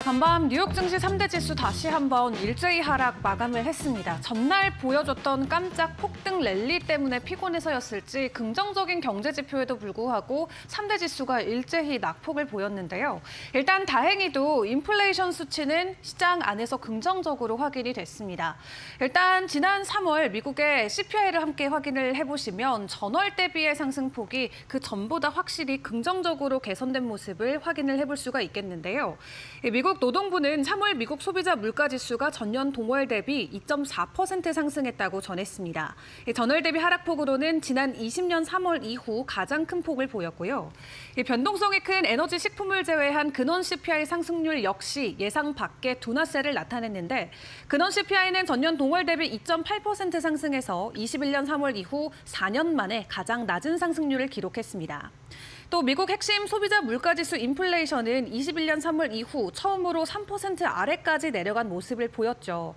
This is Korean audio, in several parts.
간밤 뉴욕 증시 3대 지수 다시 한번 일제히 하락 마감을 했습니다. 전날 보여줬던 깜짝 폭등 랠리 때문에 피곤해서였을지 긍정적인 경제 지표에도 불구하고 3대 지수가 일제히 낙폭을 보였는데요. 일단 다행히도 인플레이션 수치는 시장 안에서 긍정적으로 확인이 됐습니다. 일단 지난 3월 미국의 CPI를 함께 확인을 해보시면 전월 대비의 상승폭이 그 전보다 확실히 긍정적으로 개선된 모습을 확인을 해볼 수가 있겠는데요. 미국 노동부는 3월 미국 소비자 물가지수가 전년 동월 대비 2.4% 상승했다고 전했습니다. 전월 대비 하락폭으로는 지난 20년 3월 이후 가장 큰 폭을 보였고요. 변동성이 큰 에너지 식품을 제외한 근원 CPI 상승률 역시 예상 밖의 둔화세를 나타냈는데 근원 CPI는 전년 동월 대비 2.8% 상승해서 21년 3월 이후 4년 만에 가장 낮은 상승률을 기록했습니다. 또 미국 핵심 소비자 물가지수 인플레이션은 21년 3월 이후 처음으로 3% 아래까지 내려간 모습을 보였죠.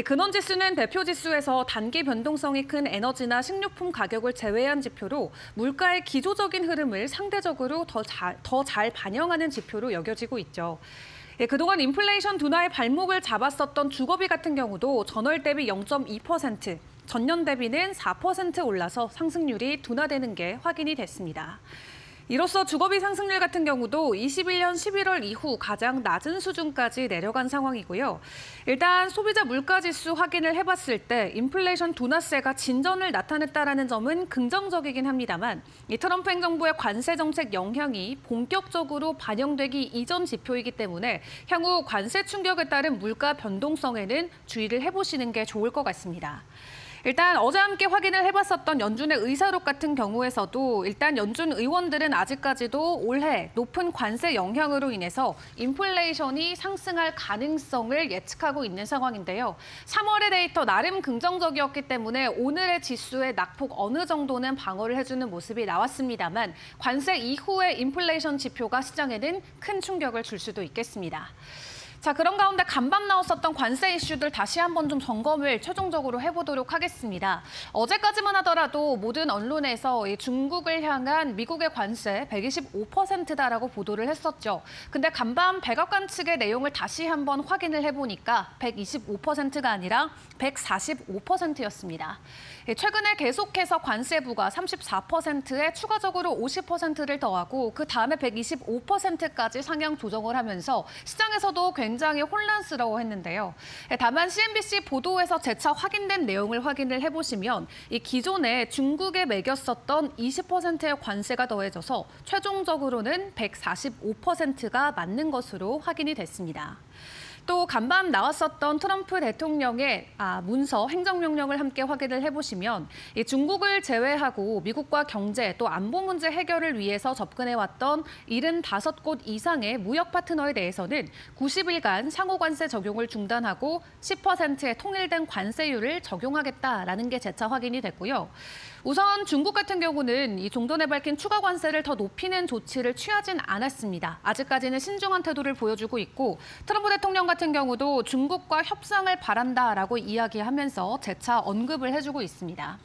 근원지수는 대표지수에서 단기 변동성이 큰 에너지나 식료품 가격을 제외한 지표로 물가의 기조적인 흐름을 상대적으로 더 잘 반영하는 지표로 여겨지고 있죠. 그동안 인플레이션 둔화의 발목을 잡았었던 주거비 같은 경우도 전월 대비 0.2%, 전년 대비는 4% 올라서 상승률이 둔화되는 게 확인이 됐습니다. 이로써 주거비 상승률 같은 경우도 21년 11월 이후 가장 낮은 수준까지 내려간 상황이고요. 일단 소비자 물가지수 확인을 해봤을 때 인플레이션 둔화세가 진전을 나타냈다는 점은 긍정적이긴 합니다만 이 트럼프 행정부의 관세 정책 영향이 본격적으로 반영되기 이전 지표이기 때문에 향후 관세 충격에 따른 물가 변동성에는 주의를 해보시는 게 좋을 것 같습니다. 일단 어제 함께 확인을 해봤었던 연준의 의사록 같은 경우에서도 일단 연준 의원들은 아직까지도 올해 높은 관세 영향으로 인해서 인플레이션이 상승할 가능성을 예측하고 있는 상황인데요. 3월의 데이터 나름 긍정적이었기 때문에 오늘의 지수의 낙폭 어느 정도는 방어를 해주는 모습이 나왔습니다만 관세 이후의 인플레이션 지표가 시장에는 큰 충격을 줄 수도 있겠습니다. 자, 그런 가운데 간밤 나왔었던 관세 이슈들 다시 한번 좀 점검을 최종적으로 해보도록 하겠습니다. 어제까지만 하더라도 모든 언론에서 중국을 향한 미국의 관세 125%다라고 보도를 했었죠. 근데 간밤 백악관 측의 내용을 다시 한번 확인을 해보니까 125%가 아니라 145%였습니다. 최근에 계속해서 관세부가 34%에 추가적으로 50%를 더하고 그 다음에 125%까지 상향 조정을 하면서 시장에서도 굉장히 혼란스러워했는데요. 다만 CNBC 보도에서 재차 확인된 내용을 확인을 해보시면 이 기존에 중국에 매겼었던 20%의 관세가 더해져서 최종적으로는 145%가 맞는 것으로 확인이 됐습니다. 또 간밤 나왔었던 트럼프 대통령의 문서, 행정명령을 함께 확인을 해보시면 이 중국을 제외하고 미국과 경제 또 안보 문제 해결을 위해서 접근해왔던 75곳 이상의 무역 파트너에 대해서는 90일간 상호관세 적용을 중단하고 10%의 통일된 관세율을 적용하겠다라는 게 재차 확인이 됐고요. 우선 중국 같은 경우는 이 종전에 밝힌 추가 관세를 더 높이는 조치를 취하진 않았습니다. 아직까지는 신중한 태도를 보여주고 있고 트럼프 대통령 같은 경우도 중국과 협상을 바란다라고 이야기하면서 재차 언급을 해주고 있습니다.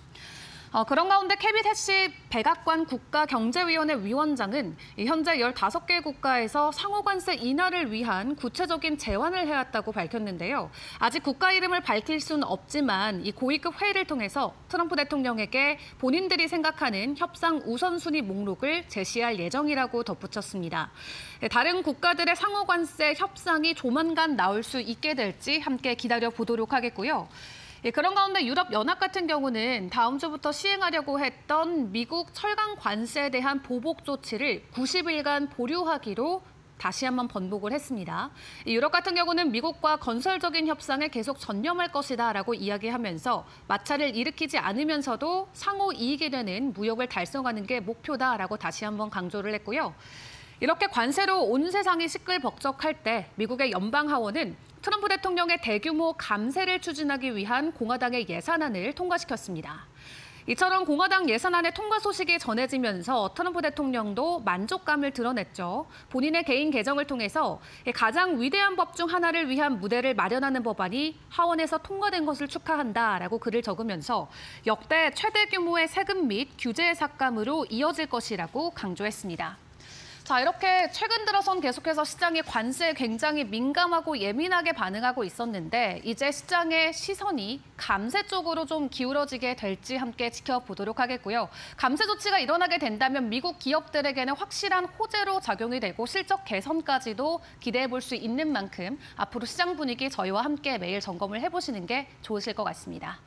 그런 가운데 케빗 해시 백악관 국가경제위원회 위원장은 현재 15개 국가에서 상호관세 인하를 위한 구체적인 제안을 해왔다고 밝혔는데요. 아직 국가 이름을 밝힐 수는 없지만 이 고위급 회의를 통해서 트럼프 대통령에게 본인들이 생각하는 협상 우선순위 목록을 제시할 예정이라고 덧붙였습니다. 다른 국가들의 상호관세 협상이 조만간 나올 수 있게 될지 함께 기다려보도록 하겠고요. 그런 가운데 유럽연합 같은 경우는 다음 주부터 시행하려고 했던 미국 철강 관세에 대한 보복 조치를 90일간 보류하기로 다시 한번 번복을 했습니다. 유럽 같은 경우는 미국과 건설적인 협상에 계속 전념할 것이다라고 이야기하면서 마찰을 일으키지 않으면서도 상호 이익이 되는 무역을 달성하는 게 목표다라고 다시 한번 강조를 했고요. 이렇게 관세로 온 세상이 시끌벅적할 때 미국의 연방하원은 트럼프 대통령의 대규모 감세를 추진하기 위한 공화당의 예산안을 통과시켰습니다. 이처럼 공화당 예산안의 통과 소식이 전해지면서 트럼프 대통령도 만족감을 드러냈죠. 본인의 개인 계정을 통해서 가장 위대한 법 중 하나를 위한 무대를 마련하는 법안이 하원에서 통과된 것을 축하한다라고 글을 적으면서 역대 최대 규모의 세금 및 규제 삭감으로 이어질 것이라고 강조했습니다. 자, 이렇게 최근 들어선 계속해서 시장이 관세에 굉장히 민감하고 예민하게 반응하고 있었는데 이제 시장의 시선이 감세 쪽으로 좀 기울어지게 될지 함께 지켜보도록 하겠고요. 감세 조치가 일어나게 된다면 미국 기업들에게는 확실한 호재로 작용이 되고 실적 개선까지도 기대해 볼 수 있는 만큼 앞으로 시장 분위기 저희와 함께 매일 점검을 해보시는 게 좋으실 것 같습니다.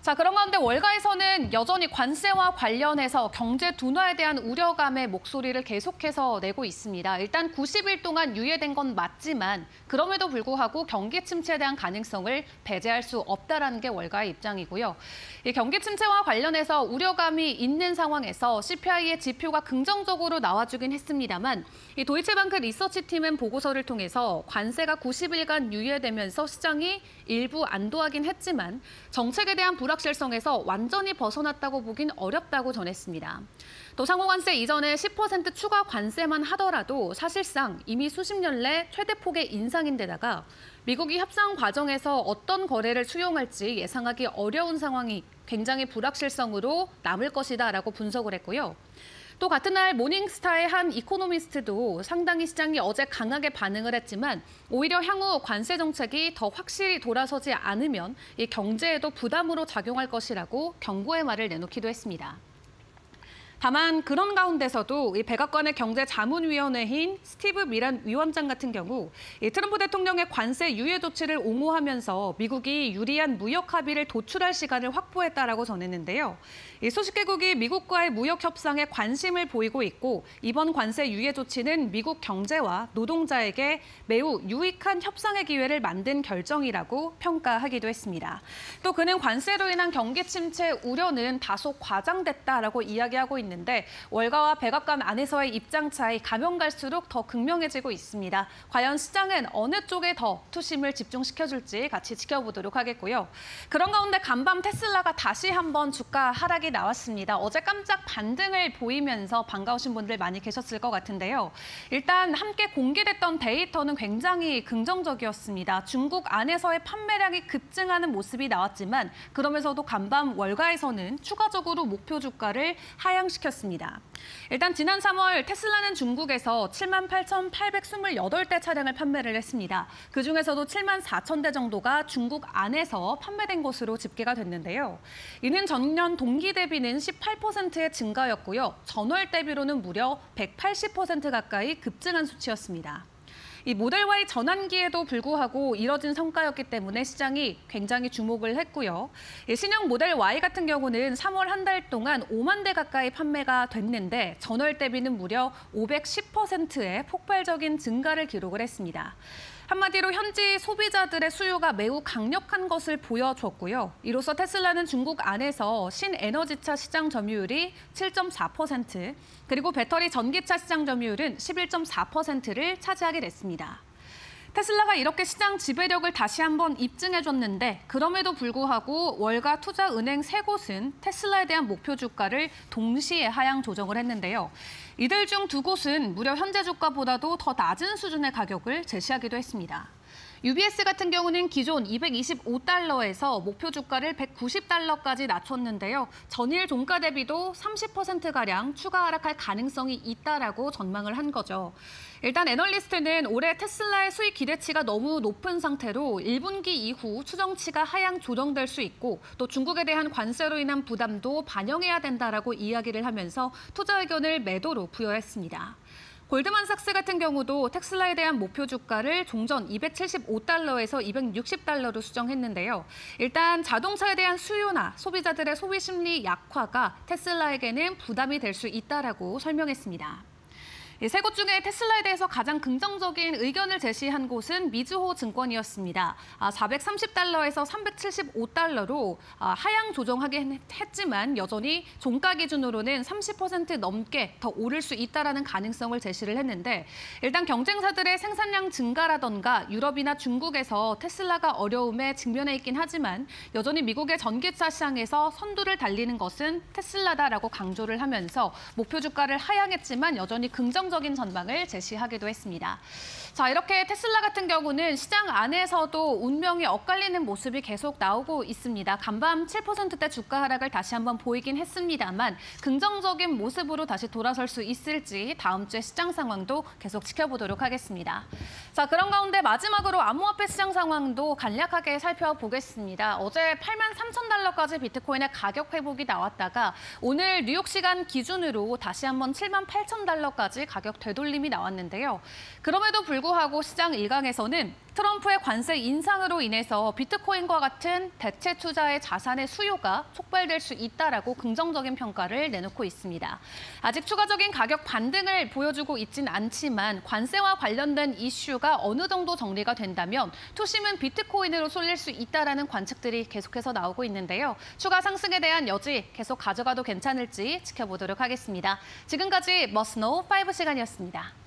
자, 그런 가운데 월가에서는 여전히 관세와 관련해서 경제 둔화에 대한 우려감의 목소리를 계속해서 내고 있습니다. 일단 90일 동안 유예된 건 맞지만 그럼에도 불구하고 경기 침체에 대한 가능성을 배제할 수 없다라는 게 월가의 입장이고요. 이 경기 침체와 관련해서 우려감이 있는 상황에서 CPI의 지표가 긍정적으로 나와주긴 했습니다만 이 도이체방크 리서치팀은 보고서를 통해서 관세가 90일간 유예되면서 시장이 일부 안도하긴 했지만 정책에 대한 불확실성에서 완전히 벗어났다고 보긴 어렵다고 전했습니다. 또 상호관세 이전에 10% 추가 관세만 하더라도 사실상 이미 수십 년 내 최대 폭의 인상인데다가 미국이 협상 과정에서 어떤 거래를 수용할지 예상하기 어려운 상황이 굉장히 불확실성으로 남을 것이다라고 분석을 했고요. 또 같은 날 모닝스타의 한 이코노미스트도 상당히 시장이 어제 강하게 반응을 했지만 오히려 향후 관세 정책이 더 확실히 돌아서지 않으면 이 경제에도 부담으로 작용할 것이라고 경고의 말을 내놓기도 했습니다. 다만 그런 가운데서도 이 백악관의 경제자문위원회인 스티브 미란 위원장 같은 경우 이 트럼프 대통령의 관세 유예 조치를 옹호하면서 미국이 유리한 무역 합의를 도출할 시간을 확보했다라고 전했는데요. 이 수십 개국이 미국과의 무역 협상에 관심을 보이고 있고 이번 관세 유예 조치는 미국 경제와 노동자에게 매우 유익한 협상의 기회를 만든 결정이라고 평가하기도 했습니다. 또 그는 관세로 인한 경기 침체 우려는 다소 과장됐다라고 이야기하고 있는데 월가와 백악관 안에서의 입장 차이 가면 갈수록 더 극명해지고 있습니다. 과연 시장은 어느 쪽에 더 투심을 집중시켜줄지 같이 지켜보도록 하겠고요. 그런 가운데 간밤 테슬라가 다시 한번 주가 하락이 나왔습니다. 어제 깜짝 반등을 보이면서 반가우신 분들 많이 계셨을 것 같은데요. 일단 함께 공개됐던 데이터는 굉장히 긍정적이었습니다. 중국 안에서의 판매량이 급증하는 모습이 나왔지만 그러면서도 간밤 월가에서는 추가적으로 목표 주가를 하향시켰습니다. 일단 지난 3월 테슬라는 중국에서 78,828대 차량을 판매를 했습니다. 그중에서도 74,000대 정도가 중국 안에서 판매된 것으로 집계가 됐는데요. 이는 전년 동기 대비는 18%의 증가였고요. 전월 대비로는 무려 180% 가까이 급증한 수치였습니다. 이 모델 Y 전환기에도 불구하고 이뤄진 성과였기 때문에 시장이 굉장히 주목을 했고요. 신형 모델 Y 같은 경우는 3월 한 달 동안 5만 대 가까이 판매가 됐는데 전월 대비는 무려 510%의 폭발적인 증가를 기록을 했습니다. 한마디로 현지 소비자들의 수요가 매우 강력한 것을 보여줬고요. 이로써 테슬라는 중국 안에서 신에너지차 시장 점유율이 7.4%, 그리고 배터리 전기차 시장 점유율은 11.4%를 차지하게 됐습니다. 테슬라가 이렇게 시장 지배력을 다시 한번 입증해줬는데 그럼에도 불구하고 월가 투자은행 세 곳은 테슬라에 대한 목표 주가를 동시에 하향 조정을 했는데요. 이들 중 두 곳은 무려 현재 주가보다도 더 낮은 수준의 가격을 제시하기도 했습니다. UBS 같은 경우는 기존 225달러에서 목표 주가를 190달러까지 낮췄는데요. 전일 종가 대비도 30%가량 추가 하락할 가능성이 있다라고 전망을 한 거죠. 일단 애널리스트는 올해 테슬라의 수익 기대치가 너무 높은 상태로 1분기 이후 추정치가 하향 조정될 수 있고 또 중국에 대한 관세로 인한 부담도 반영해야 된다라고 이야기를 하면서 투자 의견을 매도로 부여했습니다. 골드만삭스 같은 경우도 테슬라에 대한 목표 주가를 종전 275달러에서 260달러로 수정했는데요. 일단 자동차에 대한 수요나 소비자들의 소비 심리 약화가 테슬라에게는 부담이 될 수 있다라고 설명했습니다. 세 곳 중에 테슬라에 대해서 가장 긍정적인 의견을 제시한 곳은 미즈호 증권이었습니다. 430달러에서 375달러로 하향 조정하긴 했지만 여전히 종가 기준으로는 30% 넘게 더 오를 수 있다라는 가능성을 제시를 했는데 일단 경쟁사들의 생산량 증가라던가 유럽이나 중국에서 테슬라가 어려움에 직면해 있긴 하지만 여전히 미국의 전기차 시장에서 선두를 달리는 것은 테슬라다라고 강조를 하면서 목표 주가를 하향했지만 여전히 긍정 긍정적인 전망을 제시하기도 했습니다. 자, 이렇게 테슬라 같은 경우는 시장 안에서도 운명이 엇갈리는 모습이 계속 나오고 있습니다. 간밤 7%대 주가 하락을 다시 한번 보이긴 했습니다만 긍정적인 모습으로 다시 돌아설 수 있을지 다음 주의 시장 상황도 계속 지켜보도록 하겠습니다. 자, 그런 가운데 마지막으로 암호화폐 시장 상황도 간략하게 살펴보겠습니다. 어제 83,000달러까지 비트코인의 가격 회복이 나왔다가 오늘 뉴욕 시간 기준으로 다시 한번 78,000달러까지 가격 되돌림이 나왔는데요. 그럼에도 불구하고 시장 일각에서는 트럼프의 관세 인상으로 인해서 비트코인과 같은 대체 투자의 자산의 수요가 촉발될 수 있다라고 긍정적인 평가를 내놓고 있습니다. 아직 추가적인 가격 반등을 보여주고 있진 않지만 관세와 관련된 이슈가 어느 정도 정리가 된다면 투심은 비트코인으로 쏠릴 수 있다라는 관측들이 계속해서 나오고 있는데요. 추가 상승에 대한 여지 계속 가져가도 괜찮을지 지켜보도록 하겠습니다. 지금까지 머스노우 5 시간이었습니다.